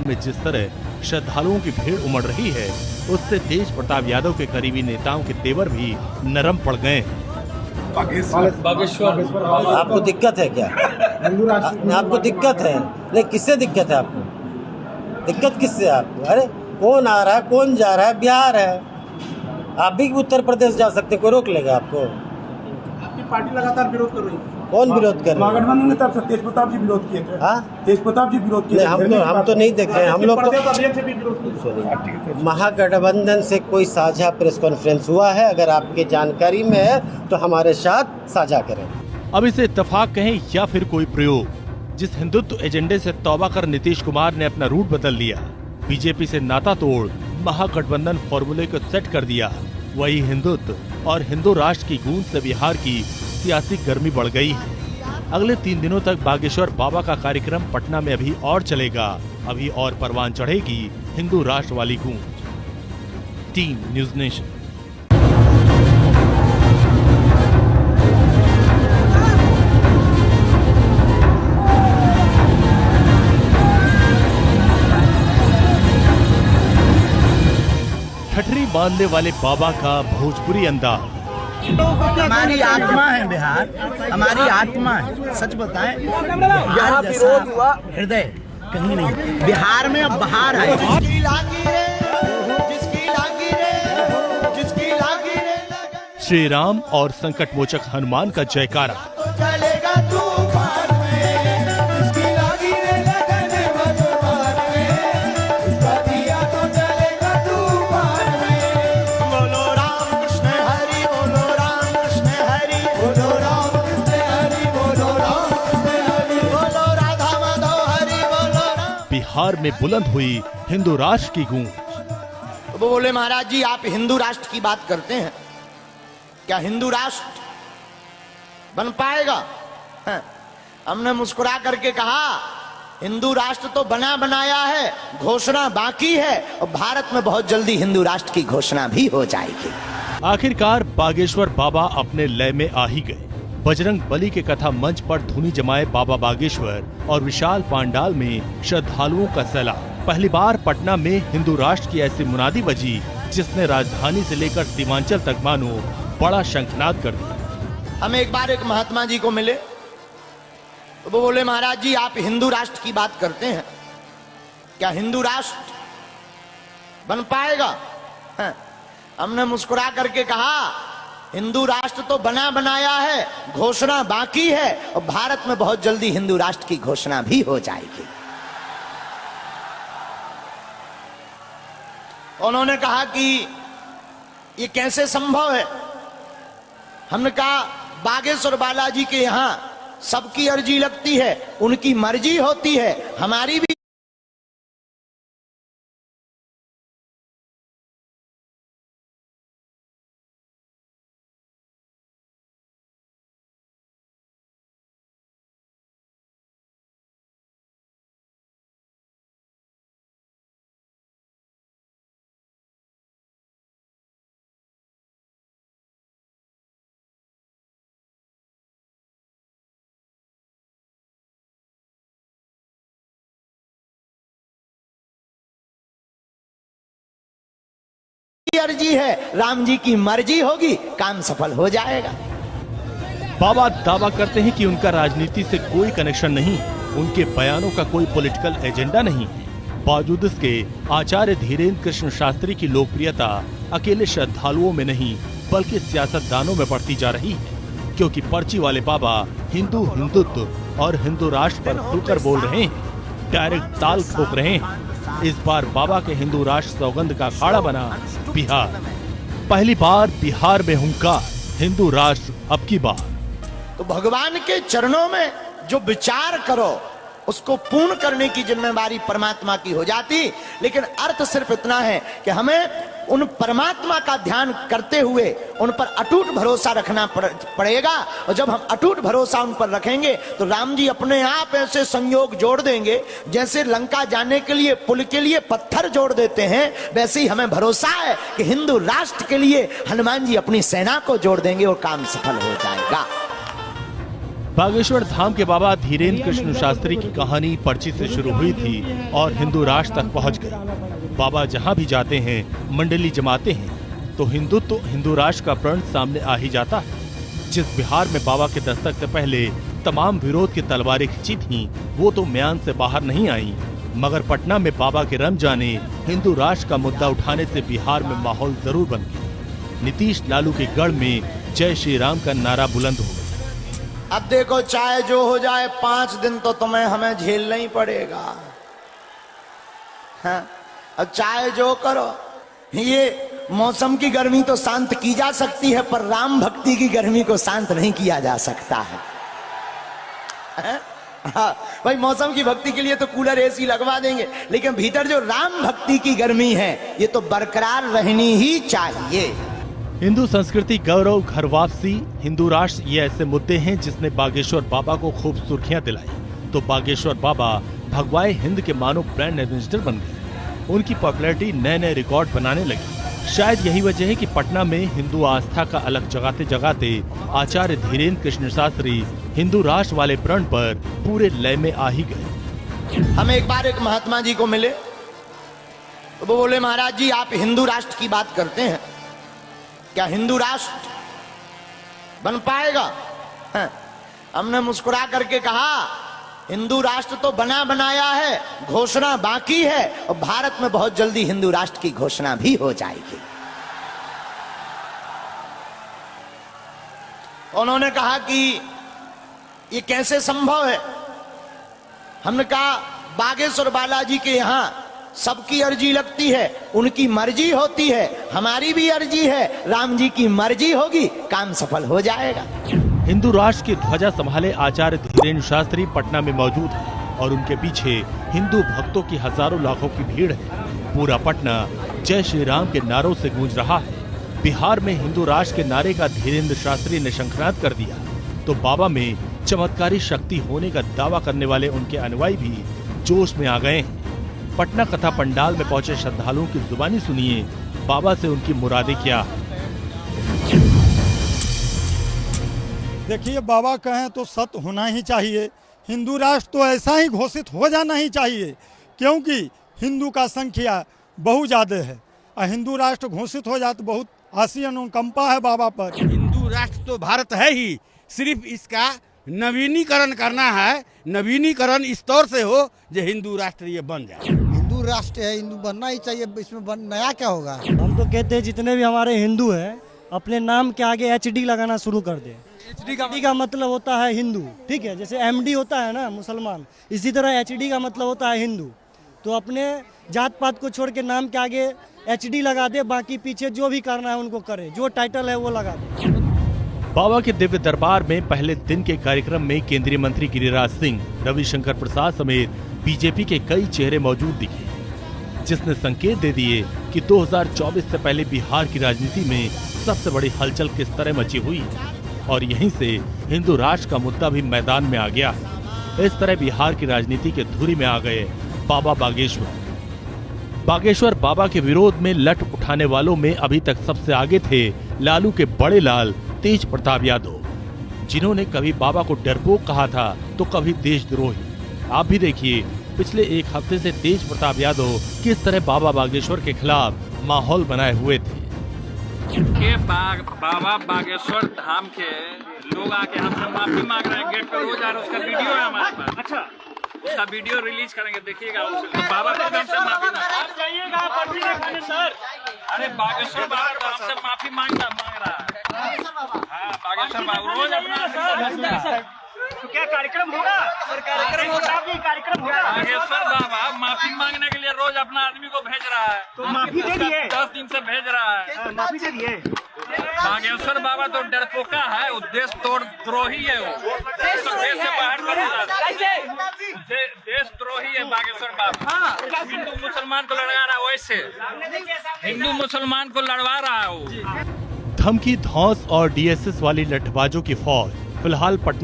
महाकुंभ में जिस तरह श्रद्धालुओं की भीड़ उमड़ रही है, उससे तेज प्रताप यादव के करीबी नेताओं के तेवर भी नरम पड़ गए। आपको दिक्कत है क्या? आपको दिक्कत है? नहीं, किससे दिक्कत है आपको? दिक्कत किससे आपको? अरे कौन आ रहा है, कौन जा रहा है? बिहार है, आप भी उत्तर प्रदेश जा सकते, कोई रोक लेगा आपको? आपकी पार्टी लगातार विरोध कर रही है। कौन विरोध कर रहा है? महागठबंधन की तरफ से तेज प्रताप जी विरोध किए थे। तेज प्रताप जी विरोध किए। हम तो नहीं देखे, हम लोग तो महागठबंधन से कोई साझा प्रेस कॉन्फ्रेंस हुआ है? अगर आपके जानकारी में है तो हमारे साथ साझा करें। अब इसे इत्तेफाक कहें या फिर कोई प्रयोग, जिस हिंदुत्व एजेंडे से तौबा कर नीतीश कुमार ने अपना रूट बदल लिया, बीजेपी से नाता तोड़ महागठबंधन फॉर्मूले को सेट कर दिया, वही हिंदुत्व और हिंदू राष्ट्र की गूंज से बिहार की सियासी गर्मी बढ़ गई है। अगले 3 दिनों तक बागेश्वर बाबा का कार्यक्रम पटना में अभी और चलेगा, अभी और परवान चढ़ेगी हिंदू राष्ट्र वाली गूंज। Team news nation. ठठरी बांधने वाले बाबा का भोजपुरी अंदाज। हमारी आत्मा है बिहार, हमारी आत्मा है। सच बताएं, यहाँ विरोध हुआ, हृदय कहीं नहीं। बिहार में अब बहार है। श्री राम और संकट मोचक हनुमान का जयकारा। बिहार में बुलंद हुई हिंदू राष्ट्र की गूंज। वो बोले, महाराज जी आप हिंदू राष्ट्र की बात करते हैं, क्या हिंदू राष्ट्र बन पाएगा? हमने मुस्कुरा करके कहा, हिंदू राष्ट्र तो बना बनाया है, घोषणा बाकी है और भारत में बहुत जल्दी हिंदू राष्ट्र की घोषणा भी हो जाएगी। आखिरकार बागेश्वर बाबा अपने लय में आ ही गए। बजरंग बली के कथा मंच पर धुनी जमाए बाबा बागेश्वर और विशाल पांडाल में श्रद्धालुओं का सैलाब। पहली बार पटना में हिंदू राष्ट्र की ऐसी मुनादी बजी, जिसने राजधानी से लेकर सीमांचल तक मानो बड़ा शंखनाद कर दिया। हम एक बार एक महात्मा जी को मिले, तो वो बोले, महाराज जी आप हिंदू राष्ट्र की बात करते हैं, क्या हिंदू राष्ट्र बन पाएगा? हमने मुस्कुरा करके कहा, हिंदू राष्ट्र तो बना बनाया है, घोषणा बाकी है और भारत में बहुत जल्दी हिंदू राष्ट्र की घोषणा भी हो जाएगी। उन्होंने कहा कि ये कैसे संभव है? हमने कहा, बागेश्वर बालाजी के यहाँ सबकी अर्जी लगती है, उनकी मर्जी होती है, हमारी भी अर्जी है, राम जी की मर्जी होगी, काम सफल हो जाएगा। बाबा दावा करते हैं कि उनका राजनीति से कोई कनेक्शन नहीं, उनके बयानों का कोई पॉलिटिकल एजेंडा नहीं है। बावजूद इसके आचार्य धीरेन्द्र कृष्ण शास्त्री की लोकप्रियता अकेले श्रद्धालुओं में नहीं बल्कि सियासतदानों में बढ़ती जा रही है, क्योंकि पर्ची वाले बाबा हिंदुत्व और हिंदू राष्ट्र पर खुलकर बोल रहे हैं, डायरेक्ट ताल ठोक रहे हैं। इस बार बाबा के हिंदू राष्ट्र सौगंध का अखाड़ा बना बिहार। पहली बार बिहार में हुंकार, हिंदू राष्ट्र अब की बार। तो भगवान के चरणों में जो विचार करो उसको पूर्ण करने की जिम्मेदारी परमात्मा की हो जाती, लेकिन अर्थ सिर्फ इतना है कि हमें उन परमात्मा का ध्यान करते हुए उन पर अटूट भरोसा रखना पड़ेगा। और जब हम अटूट भरोसा उन पर रखेंगे तो राम जी अपने आप ऐसे संयोग जोड़ देंगे, जैसे लंका जाने के लिए पुल के लिए पत्थर जोड़ देते हैं, वैसे ही हमें भरोसा है कि हिंदू राष्ट्र के लिए हनुमान जी अपनी सेना को जोड़ देंगे और काम सफल हो जाएगा। बागेश्वर धाम के बाबा धीरेन्द्र कृष्ण शास्त्री की कहानी पर्ची से शुरू हुई थी और हिंदू राष्ट्र तक पहुंच गई। बाबा जहां भी जाते हैं मंडली जमाते हैं तो हिंदुत्व हिंदू राष्ट्र का प्रण सामने आ ही जाता है। जिस बिहार में बाबा के दस्तक से पहले तमाम विरोध की तलवारें खिंची थीं, वो तो म्यान से बाहर नहीं आई, मगर पटना में बाबा के रम जाने हिंदू राष्ट्र का मुद्दा उठाने से बिहार में माहौल जरूर बन गया। नीतीश लालू के गढ़ में जय श्री राम का नारा बुलंद हो गया। अब देखो, चाहे जो हो जाए 5 दिन तो तुम्हें हमें झेलना ही पड़ेगा। हाँ? अब चाहे जो करो, ये मौसम की गर्मी तो शांत की जा सकती है, पर राम भक्ति की गर्मी को शांत नहीं किया जा सकता है। हाँ, भाई मौसम की भक्ति के लिए तो कूलर एसी लगवा देंगे, लेकिन भीतर जो राम भक्ति की गर्मी है ये तो बरकरार रहनी ही चाहिए। हिंदू संस्कृति, गौरव, घर वापसी, हिंदू राष्ट्र, ये ऐसे मुद्दे हैं जिसने बागेश्वर बाबा को खूब सुर्खियां दिलाई। तो बागेश्वर बाबा भगवाए हिंद के मानो ब्रांड एम्बेसडर बन गए। उनकी पॉपुलैरिटी नए नए रिकॉर्ड बनाने लगी। शायद यही वजह है कि पटना में हिंदू आस्था का अलग जगाते जगाते आचार्य धीरेन्द्र कृष्ण शास्त्री हिंदू राष्ट्र वाले प्रण पर पूरे लय में आ ही गए। हम एक बार एक महात्मा जी को मिले तो वो बोले, महाराज जी आप हिंदू राष्ट्र की बात करते हैं, क्या हिंदू राष्ट्र बन पाएगा? हमने मुस्कुरा करके कहा, हिंदू राष्ट्र तो बना बनाया है, घोषणा बाकी है, और भारत में बहुत जल्दी हिंदू राष्ट्र की घोषणा भी हो जाएगी। उन्होंने कहा कि ये कैसे संभव है? हमने कहा, बागेश्वर बालाजी के यहां सबकी अर्जी लगती है, उनकी मर्जी होती है, हमारी भी अर्जी है, राम जी की मर्जी होगी, काम सफल हो जाएगा। हिंदू राष्ट्र की ध्वजा संभाले आचार्य धीरेन्द्र शास्त्री पटना में मौजूद है और उनके पीछे हिंदू भक्तों की हजारों लाखों की भीड़ है। पूरा पटना जय श्री राम के नारों से गूंज रहा है। बिहार में हिंदू राष्ट्र के नारे का धीरेन्द्र शास्त्री ने शंखनाद कर दिया तो बाबा में चमत्कारी शक्ति होने का दावा करने वाले उनके अनुयायी भी जोश में आ गए हैं। पटना कथा पंडाल में पहुंचे श्रद्धालुओं की जुबानी सुनिए, बाबा से उनकी मुरादें क्या है। देखिए, बाबा कहें तो सत्य होना ही चाहिए। हिंदू राष्ट्र तो ऐसा ही घोषित हो जाना ही चाहिए, क्योंकि हिंदू का संख्या बहुत ज़्यादा है और हिंदू राष्ट्र घोषित हो जाए तो बहुत आसी अनुकंपा है बाबा पर। हिंदू राष्ट्र तो भारत है ही, सिर्फ इसका नवीनीकरण करना है। नवीनीकरण इस तौर से हो जो हिंदू राष्ट्र ये बन जाए। हिंदू राष्ट्र है, हिंदू बनना ही चाहिए, इसमें नया क्या होगा? हम तो कहते हैं जितने भी हमारे हिंदू हैं अपने नाम के आगे HD लगाना शुरू कर दे। HD का मतलब होता है हिंदू, ठीक है? जैसे MD होता है ना मुसलमान, इसी तरह HD का मतलब होता है हिंदू। तो अपने जात पात को छोड़ के नाम के आगे HD लगा दे, बाकी पीछे जो भी करना है उनको करे, जो टाइटल है वो लगा दे। बाबा के दिव्य दरबार में पहले दिन के कार्यक्रम में केंद्रीय मंत्री गिरिराज सिंह, रविशंकर प्रसाद समेत बीजेपी के कई चेहरे मौजूद दिखे, जिसने संकेत दे दिए कि 2024 से पहले बिहार की राजनीति में सबसे बड़ी हलचल किस तरह मची हुई है और यहीं से हिंदू राष्ट्र का मुद्दा भी मैदान में आ गया। इस तरह बिहार की राजनीति के धुरी में आ गए बाबा बागेश्वर। बागेश्वर बाबा के विरोध में लठ उठाने वालों में अभी तक सबसे आगे थे लालू के बड़े लाल तेज प्रताप यादव, जिन्होंने कभी बाबा को डरपोक कहा था तो कभी देशद्रोही। आप भी देखिए, पिछले एक हफ्ते से तेज प्रताप यादव किस तरह बाबा बागेश्वर के खिलाफ माहौल बनाए हुए थे। बाबा बागेश्वर धाम के लोग आके हमसे माफी मांग रहे हैं गेट पर, रोज आ रहा है, उसका वीडियो है हमारे पास। अच्छा, उसका वीडियो रिलीज करेंगे, देखिएगा। तो बाबा को हमसे माफी मांग सर। अरे बागेश्वर बाबा तो हमसे माफी मांग रहा है। हाँ, बागेश्वर बाबा रोज अपना तो क्या कार्यक्रम होगा? कार्यक्रम होगा। बागेश्वर बाबा माफी मांगने के लिए रोज अपना आदमी को भेज रहा है। तो माफी दे दिए, 10 दिन से भेज रहा है। माफी दे दिए। बागेश्वर बाबा तो डरपोका है, उद्देश्य द्रोही है, वो देश से बाहर कर रहा है, देशद्रोही है बागेश्वर बाबा। हिंदू मुसलमान को लड़वा रहा है, वैसे हिंदू मुसलमान को लड़वा रहा है वो। धमकी, धौंस और DSS वाली लठबाजों की फौज फिलहाल पटना